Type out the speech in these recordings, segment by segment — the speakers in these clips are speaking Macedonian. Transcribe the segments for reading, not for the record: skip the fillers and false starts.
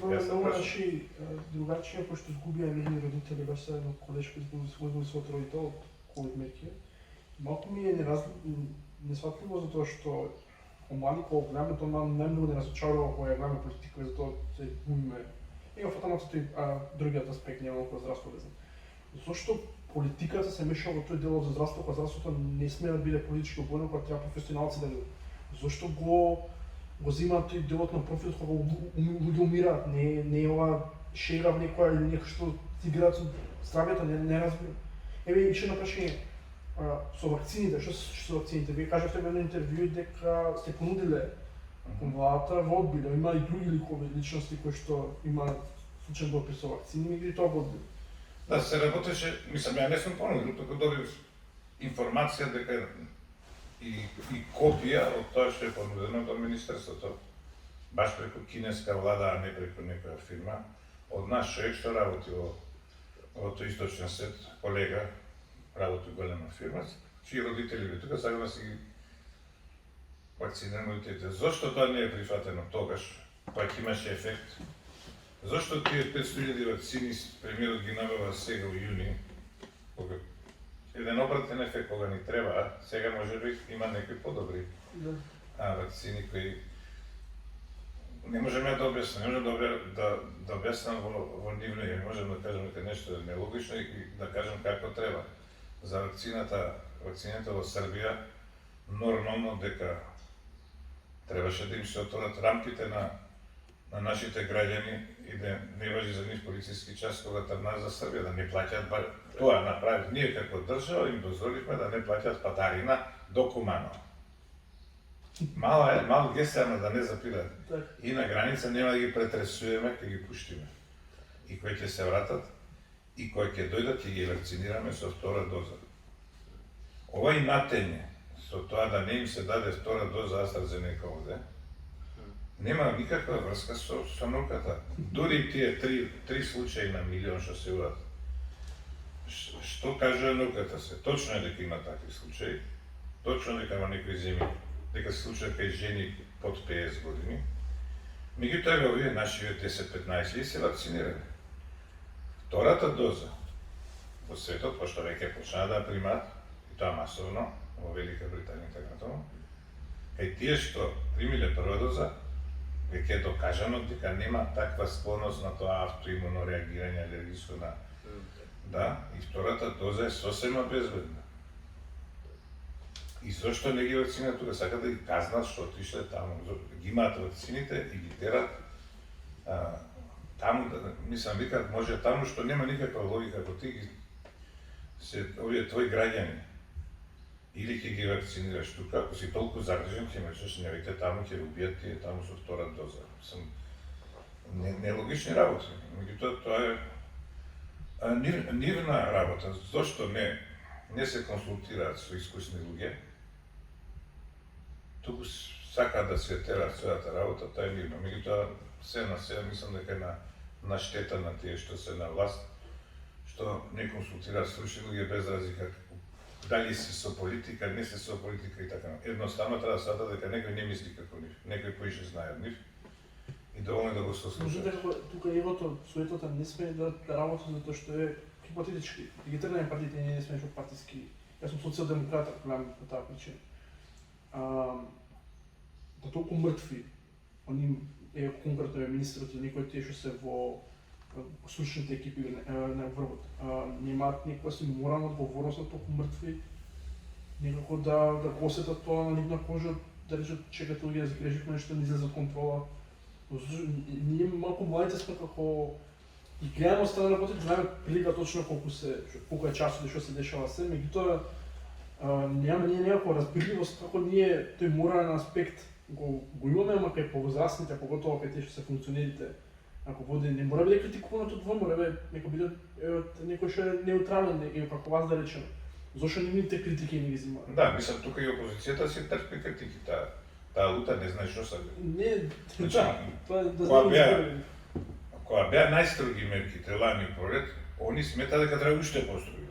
Но много наши другачи, пошто изгубија едни родители, беше едно колешко изгубил својот родител од ковид мерки. Малку ми е несватливо за тоа што омлади кога гледаме тоа најмногу не разочарува кога ја гледаме политика, затоа се губиме. Ева фаталното другиот аспект, не малку здравство везен. Зошто политиката се меша во тој дел за здравство, кога здравството не сме да биде политички обојно, кога треба професионалци да зошто го земаат тој делот на профит кога луѓе умираат, не е ова шега в некоја или некој што си играат со здравјето, не разбирам. Еве уште едно прашање, со вакцините, што со вакцините? Вие кажавте во едно интервју дека сте понудиле кон владата во одбиле, има и други ликови личности кои што имаат случај допир со вакцини, и тоа го одбиле. Да, се работеше, мислам, ја не сум понудил, туку добив информација дека и копија од тоа што е понудено до Министерството, баш преку кинеска влада, а не преку некоја фирма, од наш човек што работи во тој источен свет, колега, работи голема фирма, чии родители би тука сакам да си ги вакцинираме детите. Зошто тоа не е прифатено тогаш, пак имаше ефект? Зошто тие 500.000 вакцини премиерот ги набава сега во јуни, кога еден обратен ефект кога ни треба, сега може би има некои подобри вакцини кои не можеме да објаснам, не можеме да објаснам во нивно име, можеме да кажеме дека нешто е нелогично и да кажем како треба. За вакцината во Србија, нормално дека требаше да им се отворат рампите на нашите граѓани и да не важи за нив полициски час кога тргнаа за Србија, да не плаќаат тоа направи. Ние како држава им дозволивме да не плаќаат патарина до Куманово. Мал гест, ама да не запираат. И на граница нема да ги претресуваме, ќе ги пуштиме. И кои ќе се вратат, и кои ќе дојдат, ќе ги вакцинираме со втора доза. Ова и натење, со тоа да не им се даде втора доза AstraZeneca овде, нема никаква врска со науката. Дури тие три случаи на милион што се урат. Што кажува науката се? Точно е дека има такви случаи, точно дека во некои земји, дека се случува кај жени под 50 години. Меѓутоа, овие нашиве 10-15 се вакцинирани. Втората доза во светот, пошто веќе почнаа да примаат, и тоа масовно, во Велика Британија и така натаму, кај тие што примиле прва доза, веќе е докажано дека нема таква склоност на тоа автоимуно реагирање алергиско на... Да, и втората доза е сосема безбедна. И зошто не ги вакцинат тука? Сакат да ги казнат што отишле таму. Ги имаат вакцините и ги терат таму, мислам, викаат, може таму што нема никаква логика, ако ти ги овие твои граѓани или ќе ги вакцинираш тука, ако си толку загрижен, ќе мечеш невите таму, ќе убијат тие таму со втора доза. Нелогични работи. Меѓутоа, тоа е нивна работа. Зошто не се консултираат со искусни луѓе, туку сакаат да се терат својата работа, тоа е нивно. Меѓутоа, се на се, мислам дека на штета на тие што се на власт, што не консултираат стручни луѓе без разлика дали се со политика, не се со политика и така. Едноставно треба да сватат дека некој не мисли како нив, некој поише знае од нив и доволно да го сослушаат. Тука евото, суетата не сме да работи затоа што е хипотетички. Дигитални партиите не сме што партиски. Јас сум социјалдемократ, гледам по таа причина. Да толку мртви, они конкретно е министрот или некој тие што се во стручните екипи на врвот. Немаат некоја си морална одговорност на толку мртви, некако да го осетат тоа на нивна кожа, да речат чекате луѓе да загрешивме нешто не излезе од контрола. Ние малку младите сме како и гледаме од страна работи, знаеме прилика точно колку е часот и што се дешава се, меѓутоа ние некако разбирливост како ние тој морален аспект го имаме, ама кај повозрастните, поготово кај тие што се функционерите, ако води, не мора биде критикувано од двор, нека биде некој што е неутрален, или како вас да речеме. Зошто нивните критики не ги земаат? Да, мислам, тука и опозицијата си трпи критики, таа лута не знае што се... Не, тоа да кога беа најстроги мерките лани пролет, они смета дека треба уште построги.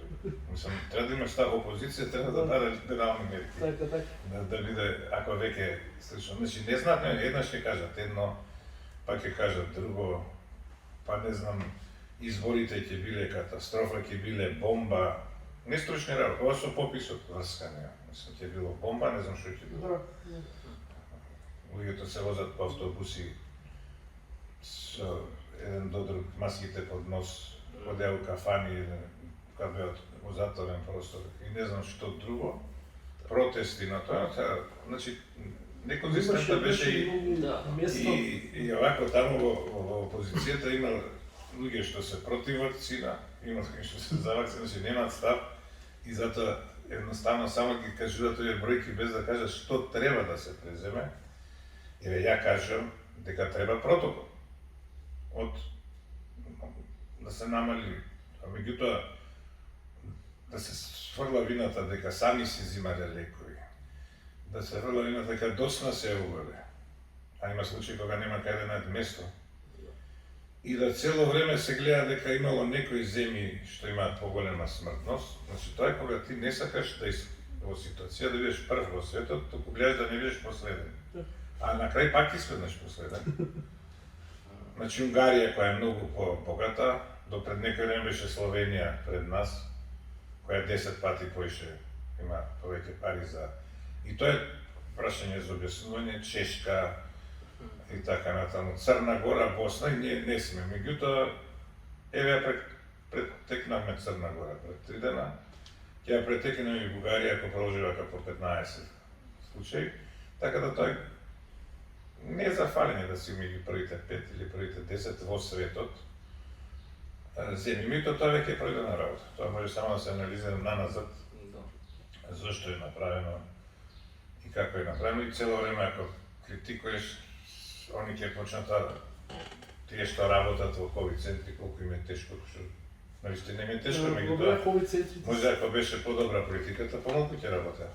Мислам, треба да има опозиција, треба да даде либерални мерки. Така. Да биде, ако веќе слично. Значи, не знаат, еднаш ќе кажат едно, пак ќе кажат друго. па не знам, изборите ќе биле катастрофа, ќе биле бомба. Не стручни работи, ова со пописот врскане. Мислам, ќе било бомба, не знам што ќе било. Луѓето се возат по автобуси со еден до друг, маските под нос, одеа у кафани, кога беат во затворен простор и не знам што друго. Протести на тоа, значи, неконзистентна беше и овако таму во опозицијата има луѓе што се против вакцина, има луѓе што се за вакцина, значи немаат став и затоа едноставно само ги кажуваат овие бројки без да кажат што треба да се преземе. Еве ја кажам дека треба протокол од да се намали, а меѓутоа да се сврла вината дека сами си зимале лекови, да се сврла вината дека досна се увеле, а има случаи кога нема кај да најдат место, и да цело време се гледа дека имало некои земји што имаат поголема смртност. Значи тоа е кога ти не сакаш да во ситуација да бидеш прв во светот, туку гледаш да не бидеш последен. А на крај пак испаднеш последен. Значи Унгарија, која е многу по-богата, до пред некој време беше Словенија пред нас, која 10 пати поише има повеќе пари за... И тоа е прашање за објаснување, Чешка и така натаму, Црна Гора, Босна, и ние не сме. Меѓутоа, еве ја претекнавме Црна Гора пред 3 дена, ќе ја претекнеме и Бугарија ако продолжи вака по 15 случаи, така да тоа не е за фалење да си меѓу првите 5 или првите 10 во светот земји. Меѓутоа тоа веќе е пројдена работа. Тоа може само да се анализира наназад, зашто е направено и како е направено, и цело време ако критикуеш, они ќе почнат тие што работат во ковид центри, колку им е тешко, што навистина им е тешко, меѓутоа може ако беше подобра политиката, помалку ќе работеа.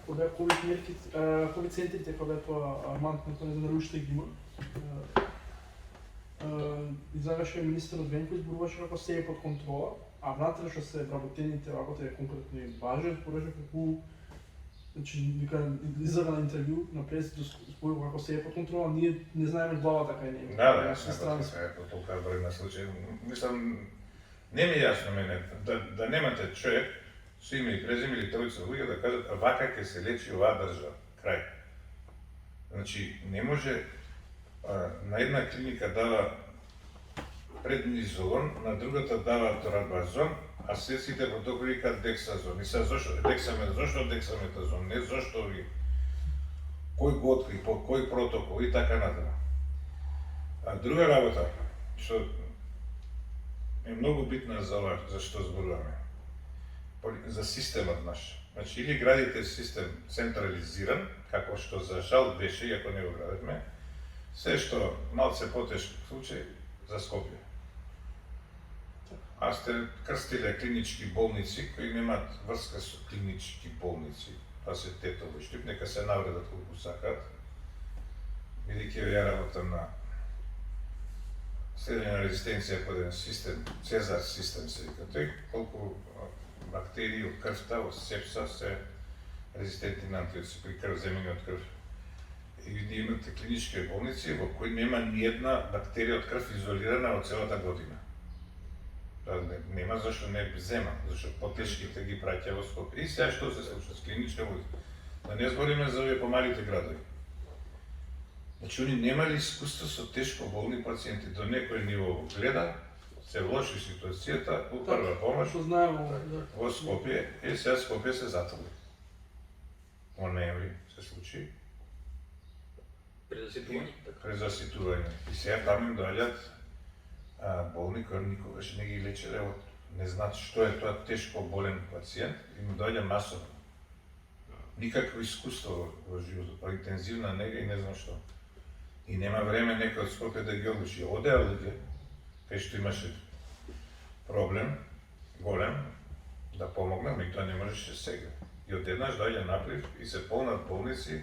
Кога ковид центрите, кога тоа армантното не знам уште ги има, излагаше министерот Венко, изборуваше како се е под контрола, а внатре што се вработените работи е конкретно и важен, порача како дека излага на интервју на пресето зборува како се е под контрола, ние не знаеме главата кај него. Да, јасно е по толка број на случаи. Мислам, не ми е јасно мене да немате човек со име и презиме или тројца луѓе да кажат вака ќе се лечи оваа држава. Крај. Значи, не може на една клиника дава преднизолон, на другата дава торабазон, а сите протоколи викаат дексазон. И сега зошто дексаметазон, не зошто ви, кој го откри, по кој протокол и така натаму. А друга работа, што е многу битна за ова, за што зборуваме, за системот наш. Значи, или градите систем централизиран, како што за жал беше, иако не го градевме, се што малце потешки случај за Скопје. А сте крстиле клинички болници кои немаат врска со клинички болници, па се Тетово и Штип, нека се навредат колку сакаат. Бидејќи ја работам на следење на резистенција под еден систем, Цезар систем се вика тој, колку бактерии од крвта, од сепса се резистентни на антибиотици при крв, земени од крв. И ние имате клинички болници во кои нема ни една бактерија од крв изолирана во целата година. Нема зашто не зема, зашто потешките ги праќа во Скопје. И сега што се случва с клиничка болница? Да не збориме за овие помалите градови. Значи, они немали искуство со тешко болни пациенти. До некој ниво гледа, се влоши ситуацијата, у прва помош во Скопје, и сега Скопје се затвори. Во ноември се случи. Презаситување. И сега таму им доаѓаат болни кои никогаш не ги лечеле, не знаат што е тоа тешко болен пациент, им доаѓа масово. Никакво искуство во животот, па интензивна нега и не знам што. И нема време некој од Скопје да ги одлучи. Одеа луѓе, кај што имаше проблем, голем, да помогнам, и тоа не можеше сега. И одеднаш доаѓа наплив и се полнат болници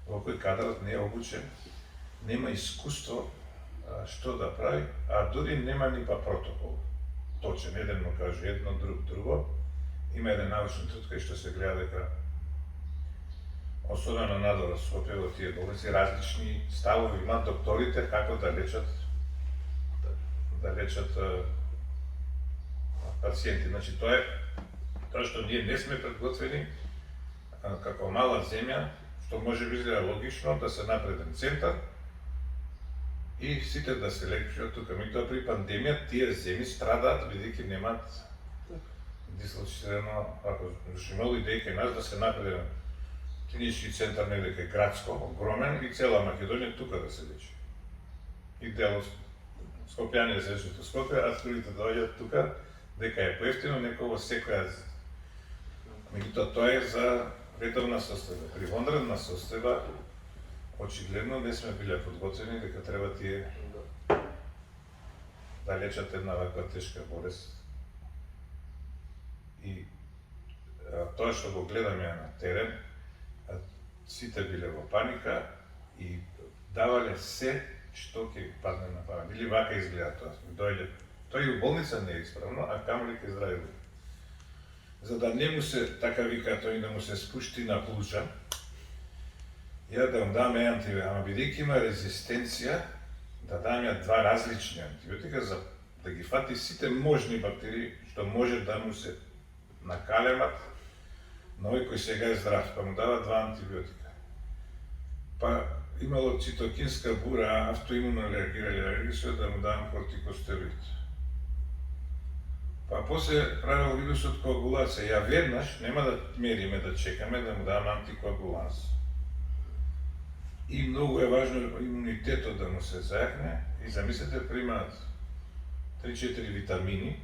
во кој кадрот не е обучен, нема искуство што да прави, а дури нема ни па протокол. Точен, еден му каже едно, друг друго. Има еден научен труд кај што се гледа дека особено надолу Скопје во тие болници различни ставови имаат докторите како да лечат да лечат пациенти. Значи тоа што ние не сме предготвени како мала земја, што може би изгледа логично да се направи центар и сите да се лекуваат тука. Меѓутоа при пандемија тие земји страдаат бидејќи немаат дислоцирано, ако имало идеја кај нас да се направи клинички центар негде кај градско, огромен и цела Македонија тука да се лечи. И дел Скопјани се лечат во Скопје, а другите доаѓаат тука дека е поевтино некој во секоја. Меѓутоа тоа е за редовна состојба. При вонредна состојба очигледно не сме биле подготвени дека треба тие да лечат една ваква тешка болест. И тоа што го гледаме на терен, сите биле во паника и давале се што ќе падне на памет. Или вака изгледа тоа. Дојде тој и у болница не е исправно, а камоли кај здрави луѓе. За да не му се, така вика тој, да му се спушти на плужа, ја да му дам антибиотика, ама бидејќи има резистенција, да дам ја два различни антибиотика за да ги фати сите можни бактерии што може да му се накалемат на овој кој сега е здрав, па му дава два антибиотика. Па имало цитокинска бура, автоимуно реагирали, да му давам кортикостероид. Па после правил вирусот коагулација. Ја веднаш, нема да мериме, да чекаме, да му давам антикоагуланс. И многу е важно имунитетот да му се зајакне. И замислете, примаат 3-4 витамини,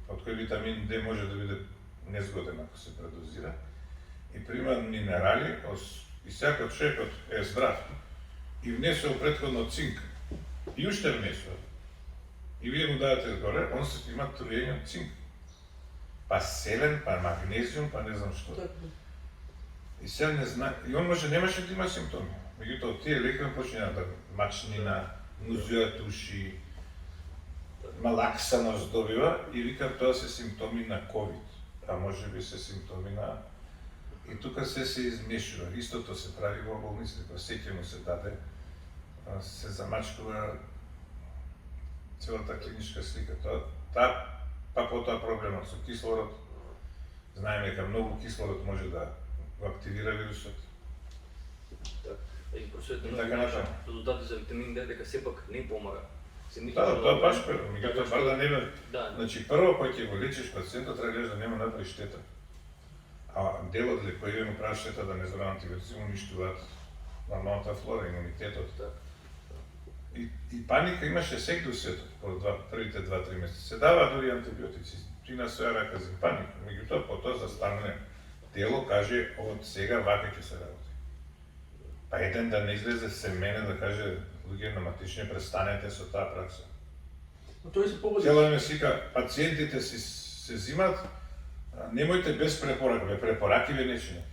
од кој витамин D може да биде незгоден ако се предозира. И примаат минерали, и секој човекот е здрав. И внесел претходно цинк. И уште внесел. И вие му давате горе, он се има труење од цинк. Па селен, па магнезиум, па не знам што. И сега не знае, и он немаше да има симптоми. Меѓутоа, тие лекари починаат да мачнина, нузија туши, малаксаност добива и вика тоа се симптоми на ковид, а може би се симптоми на... И тука се измешува. Истото се прави во болниците, кога секој му се даде, се замачкува целата клиничка слика. Па потоа проблемот со кислород. Знаеме дека многу кислород може да го активира вирусот. И просветно така натаму. резултати за витамин D дека сепак не помага. Тоа баш прво, меѓутоа бар да нема. Да. Значи прво кога ќе го лечиш пациентот треба да нема направи штета. А делот лекови му прават штета да не зборам антибиотици, му уништуваат нормалната флора, имунитетот. И паника имаше сек до светот по првите 2-3 месеци. Се дава дури антибиотици. Ти на своја рака за паника. Меѓутоа потоа застанне тело каже од сега вака ќе се работи. Па еден да не излезе семене да каже луѓе на матични престанете со таа пракса. Но тој се погоди. Цело ме сика пациентите се зимат, немојте без препорака, препораки ве не чинат.